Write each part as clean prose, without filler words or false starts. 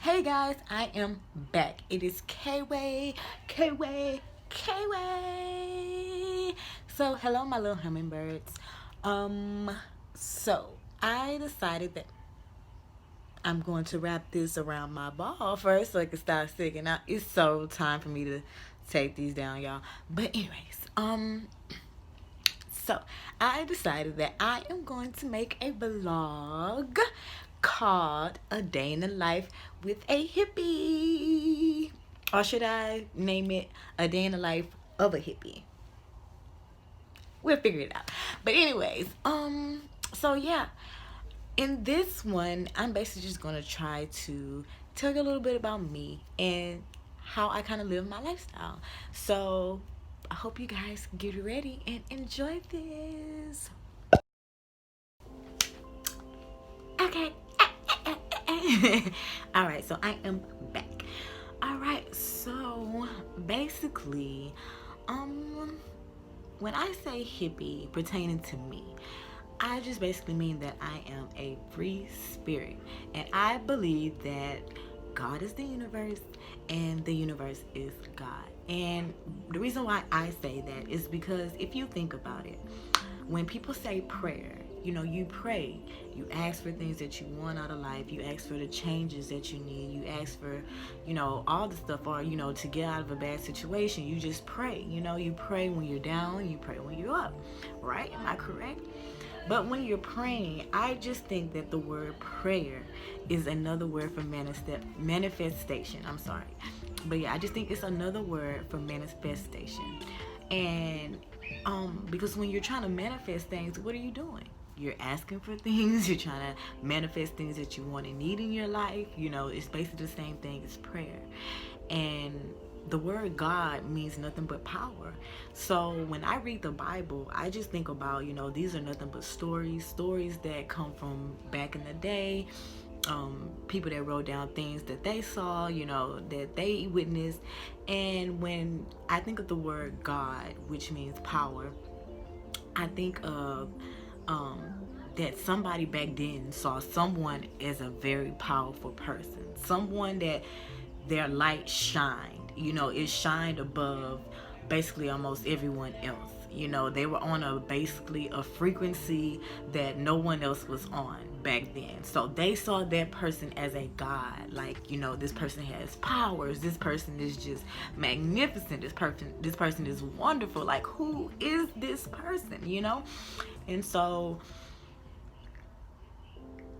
Hey guys, I am back. It is Kaewayyxxo. So hello my little hummingbirds. Um so I decided that I'm going to wrap this around my ball first so it can start sticking out. It's so time for me to take these down, y'all. But anyways, so I decided that I am going to make a vlog called A Day in the Life with a Hippie. Or should I name it A Day in the Life of a Hippie? We'll figure it out. But anyways, so yeah. In this one, I'm basically just gonna try to tell you a little bit about me and how I kind of live my lifestyle. So I hope you guys get ready and enjoy this. Okay. All right, so I am back. All right, so basically, when I say hippie pertaining to me, I just basically mean that I am a free spirit, and I believe that God is the universe and the universe is God. And the reason why I say that is because if you think about it, when people say prayer, you pray, you ask for things that you want out of life, you ask for the changes that you need, you ask for, all the stuff, or, to get out of a bad situation, you just pray, you pray when you're down, you pray when you're up, right? Am I correct? But when you're praying, I just think that the word prayer is another word for manifestation. I'm sorry. But yeah, I just think it's another word for manifestation. And because when you're trying to manifest things, what are you doing? You're asking for things, you're trying to manifest things that you want and need in your life. It's basically the same thing as prayer. And the word God means nothing but power. So when I read the Bible, I just think about, these are nothing but stories that come from back in the day. People that wrote down things that they saw, that they witnessed. And when I think of the word God, which means power, I think of that somebody back then saw someone as a very powerful person, someone that their light shined, it shined above basically almost everyone else. They were on basically a frequency that no one else was on back then. So they saw that person as a god. Like, this person has powers. This person is just magnificent. This person is wonderful. Like, who is this person, And so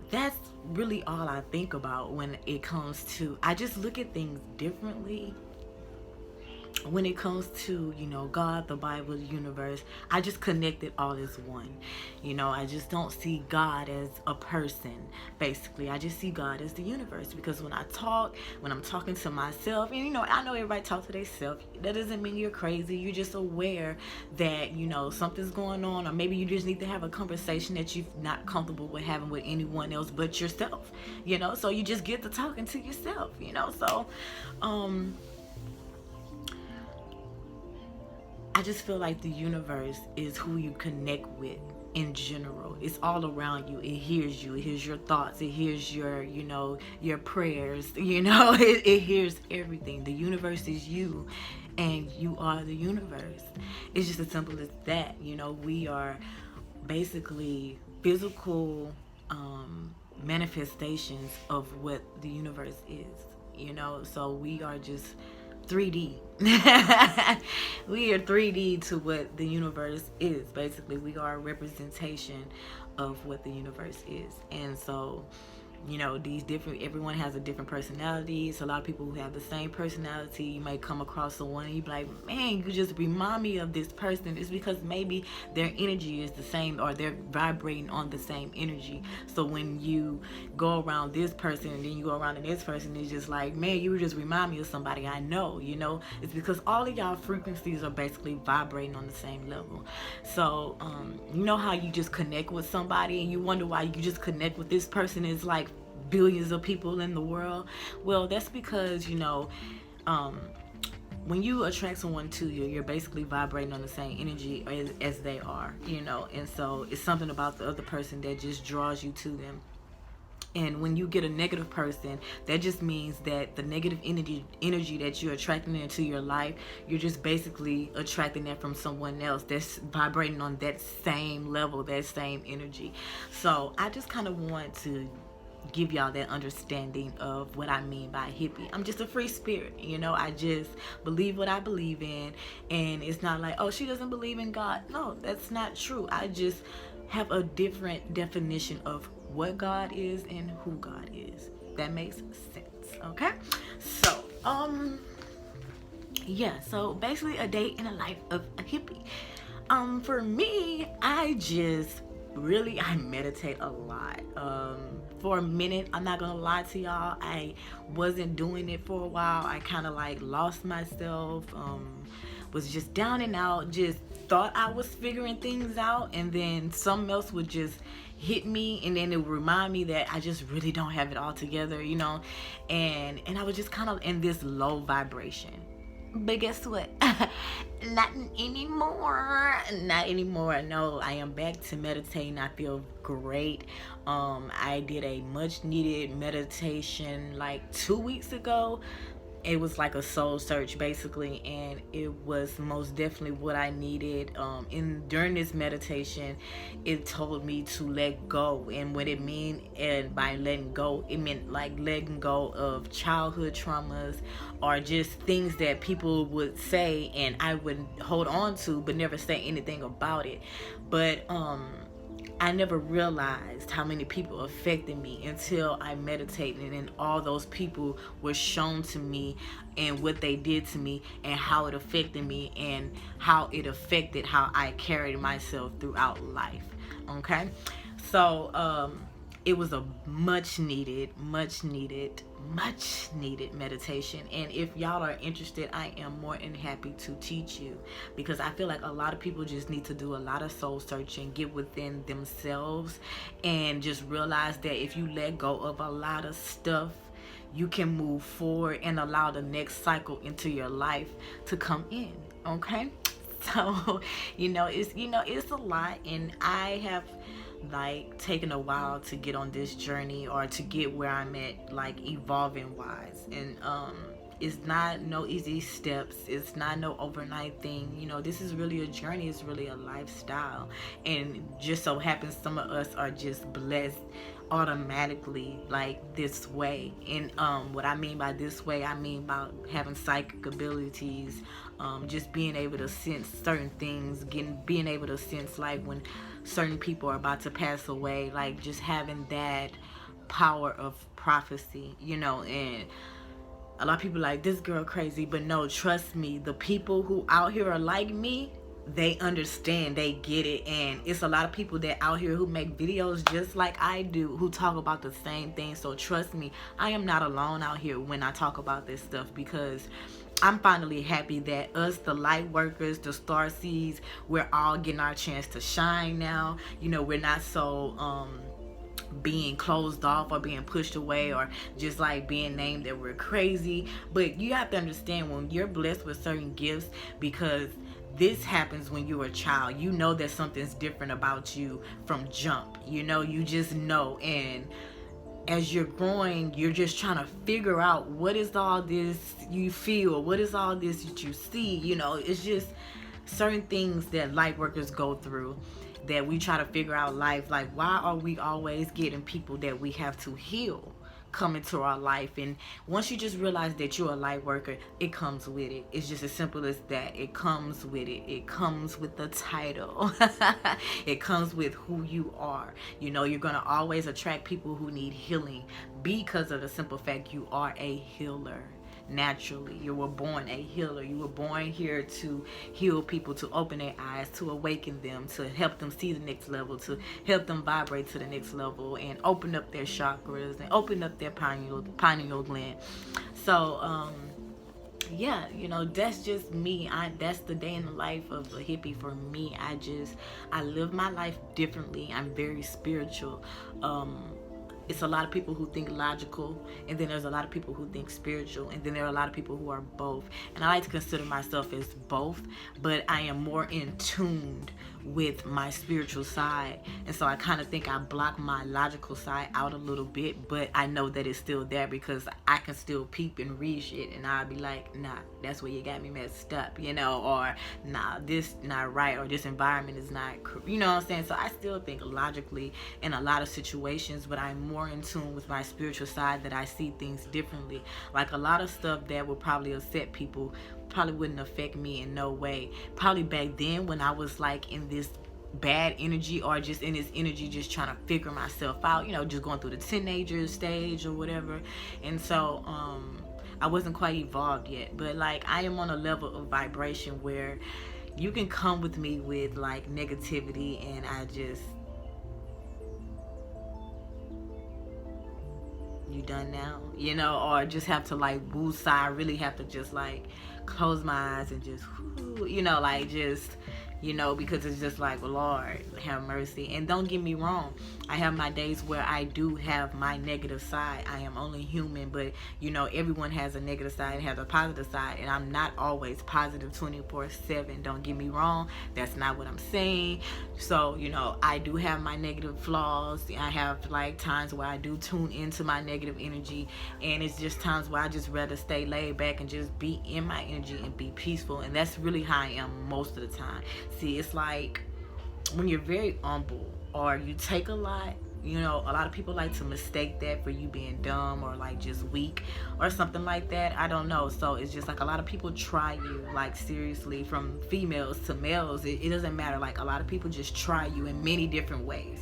that's really all I think about when it comes to, I just look at things differently when it comes to, God, the Bible, the universe. I just connect it all as one. I just don't see God as a person, basically. I just see God as the universe, because when I'm talking to myself, and I know everybody talks to themselves. That doesn't mean you're crazy. You're just aware that, something's going on, or maybe you just need to have a conversation that you're not comfortable with having with anyone else but yourself, so you just get to talking to yourself, so I just feel like the universe is who you connect with in general. It's all around you. It hears you. It hears your thoughts. It hears your, your prayers. It hears everything. The universe is you, and you are the universe. It's just as simple as that. We are basically physical manifestations of what the universe is. So we are just 3D. We are 3D to what the universe is. Basically, we are a representation of what the universe is. And so, everyone has a different personality. So a lot of people who have the same personality, you might come across someone and you be like, man, you just remind me of this person. It's because maybe their energy is the same, or they're vibrating on the same energy. So when you go around this person and then you go around to this person, it's just like, man, you just remind me of somebody I know. It's because all of y'all frequencies are basically vibrating on the same level. So how you just connect with somebody and you wonder why you just connect with this person is like billions of people in the world. Well, that's because when you attract someone to you, you're basically vibrating on the same energy as they are, and so it's something about the other person that just draws you to them. And when you get a negative person, that just means that the negative energy that you're attracting into your life, you're just basically attracting that from someone else that's vibrating on that same level, that same energy. So I just kind of want to give y'all that understanding of what I mean by hippie. I'm just a free spirit, you know. I just believe what I believe in, and it's not like, oh, she doesn't believe in God. No, that's not true. I just have a different definition of what God is and who God is. That makes sense, okay? So, yeah, so basically a day in the life of a hippie. For me, I meditate a lot. For a minute, I'm not gonna lie to y'all, I wasn't doing it for a while. I kind of like lost myself, was just down and out, just thought I was figuring things out, and then something else would just hit me, and then it would remind me that I just really don't have it all together, you know. And I was just kind of in this low vibration. But guess what? Not anymore. Not anymore. No, I am back to meditating. I feel great. I did a much needed meditation like 2 weeks ago. It was like a soul search basically, and it was most definitely what I needed. During this meditation, it told me to let go, and what it mean, and by letting go, it meant like letting go of childhood traumas or just things that people would say and I would hold on to but never say anything about it. But I never realized how many people affected me until I meditated, and all those people were shown to me and what they did to me and how it affected me and how it affected how I carried myself throughout life. Okay? So it was a much needed meditation, and if y'all are interested, I am more than happy to teach you, because I feel like a lot of people just need to do a lot of soul searching, get within themselves, and just realize that if you let go of a lot of stuff, you can move forward and allow the next cycle into your life to come in. Okay? So it's a lot, and I have like taken a while to get on this journey, or to get where I'm at, like evolving wise. And it's not no easy steps, it's not no overnight thing, you know. This is really a journey, it's really a lifestyle, and just so happens some of us are just blessed automatically like this way. And what I mean by this way, I mean by having psychic abilities, just being able to sense certain things, being able to sense like when certain people are about to pass away, like just having that power of prophecy, you know. And a lot of people like, this girl crazy, but no, trust me, the people who out here are like me, they understand, they get it. And it's a lot of people that out here who make videos just like I do, who talk about the same thing. So trust me, I am not alone out here when I talk about this stuff, because I'm finally happy that us, the light workers, the star seeds, we're all getting our chance to shine now. You know, we're not so being closed off or being pushed away, or just like being named that we're crazy. But you have to understand, when you're blessed with certain gifts, because this happens when you're a child, you know that something's different about you from jump, you know, you just know. And as you're growing, you're just trying to figure out, what is all this you feel, what is all this that you see, you know. It's just certain things that light workers go through, that we try to figure out life, like why are we always getting people that we have to heal come into our life. And once you just realize that you're a light worker, it comes with it. It's just as simple as that. It comes with it. It comes with the title. It comes with who you are. You know, you're gonna always attract people who need healing, because of the simple fact you are a healer. Naturally, you were born a healer. You were born here to heal people, to open their eyes, to awaken them, to help them see the next level, to help them vibrate to the next level, and open up their chakras and open up their pineal gland. So yeah, you know, that's just me. That's the day in the life of a hippie for me. I live my life differently. I'm very spiritual. it's a lot of people who think logical, and then there's a lot of people who think spiritual, and then there are a lot of people who are both. And I like to consider myself as both, but I am more in tuned with my spiritual side. And so I kind of think I block my logical side out a little bit, but I know that it's still there because I can still peep and read shit, and I'll be like, nah, that's where you got me messed up, or nah, this not right, or this environment is not, you know what I'm saying? So I still think logically in a lot of situations, but I'm more in tune with my spiritual side, that I see things differently. Like a lot of stuff that would probably upset people probably wouldn't affect me in no way. Probably back then when I was like in this bad energy, or just in this energy just trying to figure myself out, just going through the teenager stage or whatever. And so I wasn't quite evolved yet, but like I am on a level of vibration where you can come with me with like negativity, and I just, you done now, or just have to like woosah. I really have to just like close my eyes and just, like just, because it's just like, Lord, have mercy. And don't get me wrong, I have my days where I do have my negative side. I am only human, but everyone has a negative side, has a positive side, and I'm not always positive 24/7. Don't get me wrong, that's not what I'm saying. So I do have my negative flaws. I have like times where I do tune into my negative energy, and it's just times where I just rather stay laid back and just be in my energy and be peaceful. And that's really how I am most of the time. See, it's like when you're very humble or you take a lot, a lot of people like to mistake that for you being dumb or like just weak or something like that. I don't know. So it's just like a lot of people try you, like seriously, from females to males. It doesn't matter. Like a lot of people just try you in many different ways,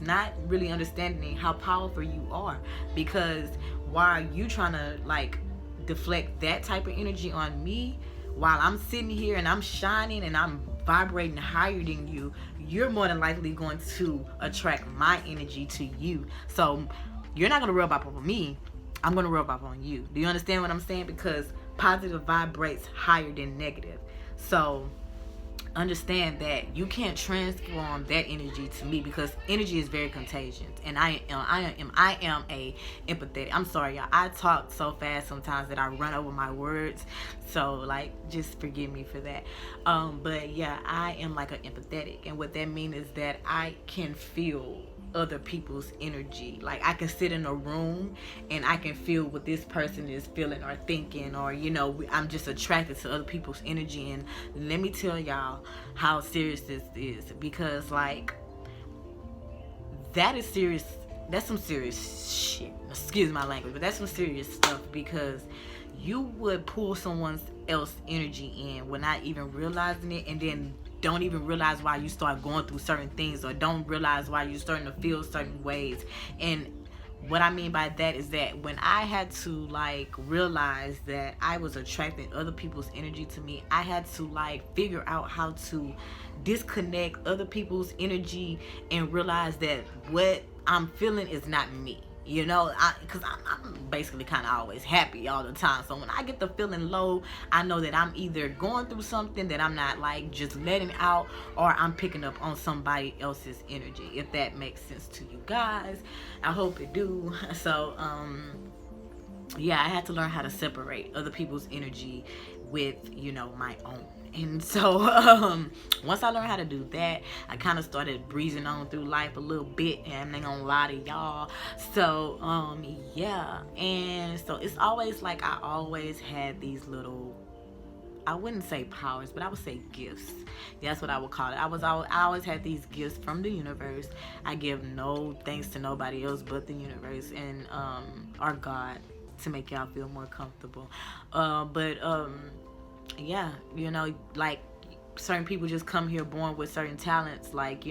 not really understanding how powerful you are. Because why are you trying to like deflect that type of energy on me while I'm sitting here and I'm shining and I'm vibrating higher than you? You're more than likely going to attract my energy to you. So you're not going to rub off on me. I'm going to rub off on you. Do you understand what I'm saying? Because positive vibrates higher than negative. So understand that you can't transform that energy to me, because energy is very contagious, and I am a empathetic. I'm sorry, y'all. I talk so fast sometimes that I run over my words, so like just forgive me for that. But yeah, I am like an empathetic, and what that means is that I can feel other people's energy. Like I can sit in a room and I can feel what this person is feeling or thinking, or I'm just attracted to other people's energy. And let me tell y'all how serious this is, because like that is serious. That's some serious shit. Excuse my language, but that's some serious stuff, because you would pull someone else's energy in without even realizing it, and then don't even realize why you start going through certain things, or don't realize why you're starting to feel certain ways. And what I mean by that is that when I had to like realize that I was attracting other people's energy to me, I had to like figure out how to disconnect other people's energy and realize that what I'm feeling is not me. Because I'm basically kind of always happy all the time. So when I get the feeling low, I know that I'm either going through something that I'm not like just letting out, or I'm picking up on somebody else's energy. If that makes sense to you guys, I hope it do. So yeah, I had to learn how to separate other people's energy with my own. And so once I learned how to do that, I kind of started breezing on through life a little bit, and I'm not gonna lie to y'all. So yeah, and so it's always like I always had these little, I wouldn't say powers, but I would say gifts. That's what I would call it. I always had these gifts from the universe. I give no thanks to nobody else but the universe and our God, to make y'all feel more comfortable. Yeah, like certain people just come here born with certain talents. Like,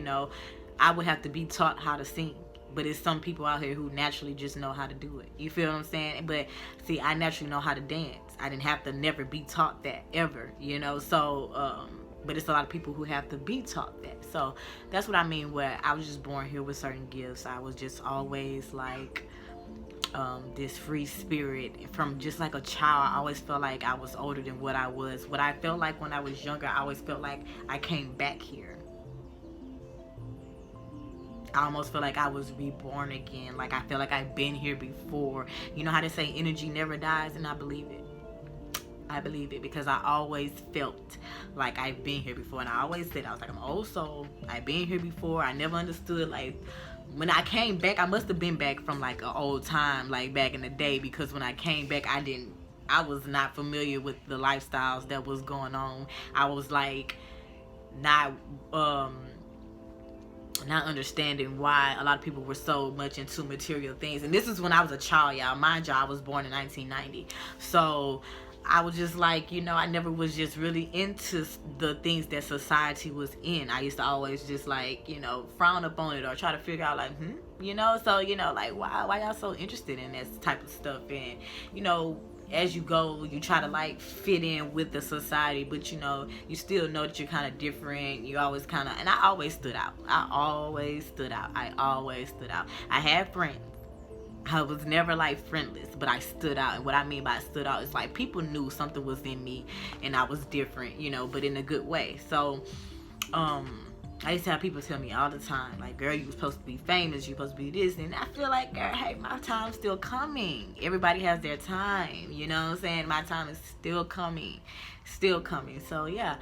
I would have to be taught how to sing, but it's some people out here who naturally just know how to do it. You feel what I'm saying? But see, I naturally know how to dance. I didn't have to never be taught that ever, so but it's a lot of people who have to be taught that. So that's what I mean, where I was just born here with certain gifts. I was just always like this free spirit. From just like a child, I always felt like I was older than what I was. What I felt like when I was younger, I always felt like I came back here. I almost feel like I was reborn again. Like I feel like I've been here before. You know how they say energy never dies, and I believe it. I believe it because I always felt like I've been here before, and I always said I was like, I'm an old soul. I've been here before. I never understood like when I came back. I must have been back from like an old time, like back in the day, because when I came back, I was not familiar with the lifestyles that was going on. I was like not not understanding why a lot of people were so much into material things. And this is when I was a child, y'all. Mind you, I was born in 1990. So I was just like, I never was just really into the things that society was in. I used to always just like, frown upon it or try to figure out like, so, like, why y'all so interested in this type of stuff? And, as you go, you try to like fit in with the society, but you still know that you're kind of different. You always kind of, and I always stood out. I always stood out. I had friends. I was never like friendless, but I stood out. And what I mean by stood out is like people knew something was in me and I was different, but in a good way. So, I used to have people tell me all the time, like, girl, you were supposed to be famous, you were supposed to be this. And I feel like, girl, hey, my time's still coming. Everybody has their time, you know what I'm saying? My time is still coming. So, yeah.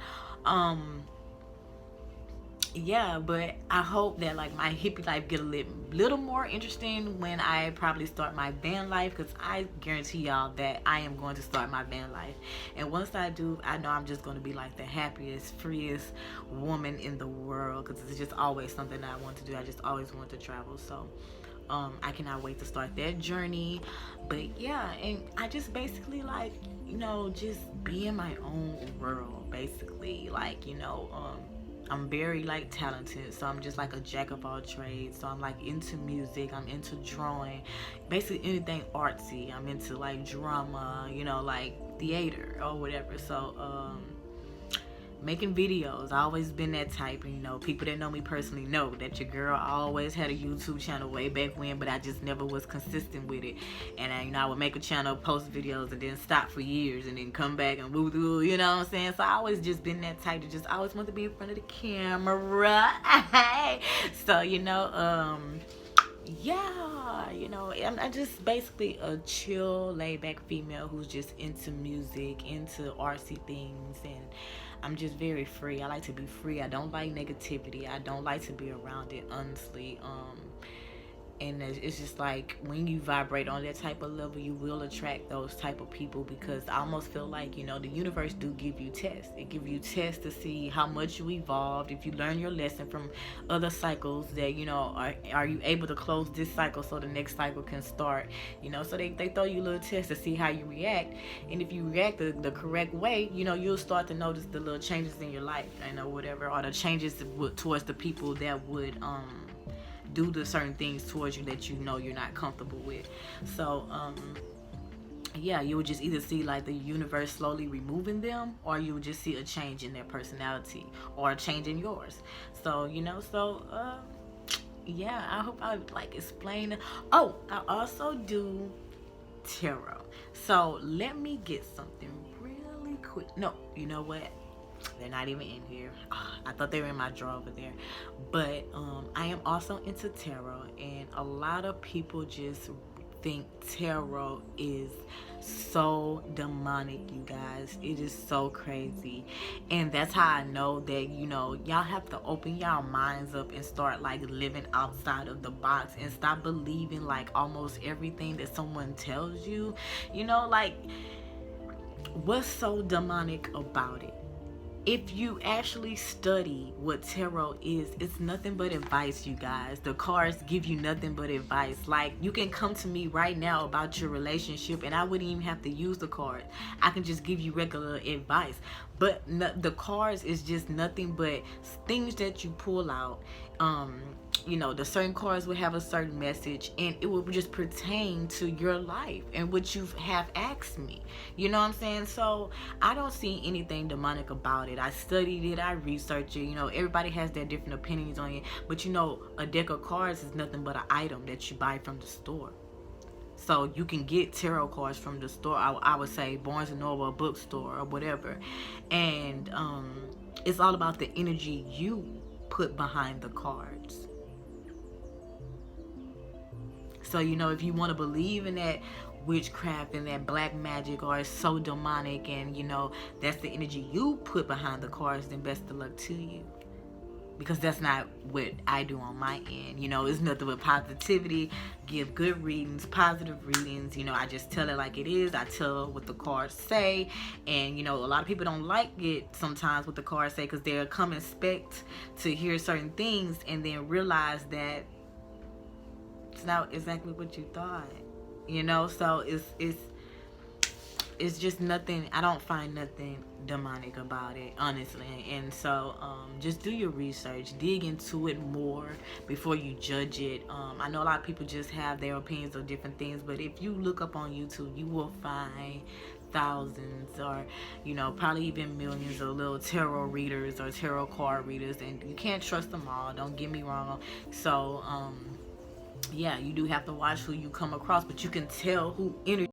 Yeah, but I hope that like my hippie life get a little more interesting when I probably start my van life, because I guarantee y'all that I am going to start my van life. And once I do, I know I'm just going to be like the happiest, freest woman in the world, because it's just always something that I want to do. I just always want to travel. So I cannot wait to start that journey. But yeah, and I just basically like, just be in my own world, basically. Like, I'm very like talented, so I'm just like a jack of all trades. So I'm like into music, I'm into drawing, basically anything artsy. I'm into like drama, like theater or whatever. So making videos, I always been that type. And people that know me personally know that your girl always had a YouTube channel way back when, but I just never was consistent with it. And I would make a channel, post videos, and then stop for years, and then come back and woo, you know what I'm saying? So I always just been that type to just always want to be in front of the camera. So yeah, I'm just basically a chill, laid-back female who's just into music, into artsy things, and I'm just very free. I like to be free. I don't like negativity. I don't like to be around it, honestly. And it's just like when you vibrate on that type of level, you will attract those type of people, because I almost feel like, the universe do give you tests. It give you tests to see how much you evolved. If you learn your lesson from other cycles, that, are you able to close this cycle so the next cycle can start? So they throw you a little test to see how you react. And if you react the correct way, you'll start to notice the little changes in your life, whatever, or the changes towards the people that would, do the certain things towards you that you're not comfortable with. So yeah, you would just either see like the universe slowly removing them, or you would just see a change in their personality or a change in yours. So yeah, I hope I like explain. Oh, I also do tarot. So let me get something really quick. No, you know what? They're not even in here. I thought they were in my drawer over there. But I am also into tarot, and a lot of people just think tarot is so demonic, you guys. It is so crazy. And that's how I know that, y'all have to open y'all minds up and start like living outside of the box, and stop believing like almost everything that someone tells you. Like, what's so demonic about it? If you actually study what tarot is, it's nothing but advice, you guys. The cards give you nothing but advice. Like, you can come to me right now about your relationship, and I wouldn't even have to use the cards. I can just give you regular advice. But the cards is just nothing but things that you pull out. The certain cards will have a certain message, and it will just pertain to your life and what you have asked me. You know what I'm saying? So I don't see anything demonic about it. I studied it, I researched it. Everybody has their different opinions on it, but a deck of cards is nothing but an item that you buy from the store. So you can get tarot cards from the store. I would say Barnes and Noble, bookstore, or whatever. And it's all about the energy you put behind the cards. So, you know, if you want to believe in that witchcraft and that black magic, or it's so demonic, and you know that's the energy you put behind the cards, then best of luck to you, because that's not what I do on my end. You know, it's nothing but positivity, give good readings, positive readings. You know, I just tell it like it is. I tell what the cards say. And, you know, a lot of people don't like it sometimes what the cards say, because they'll come expect to hear certain things and then realize that it's not exactly what you thought. You know, so it's just nothing. I don't find nothing demonic about it, honestly. And so just do your research, dig into it more before you judge it. I know a lot of people just have their opinions of different things, but if you look up on YouTube, you will find thousands, or you know, probably even millions of little tarot readers or tarot card readers, and you can't trust them all, don't get me wrong. So yeah, you do have to watch who you come across, but you can tell who energy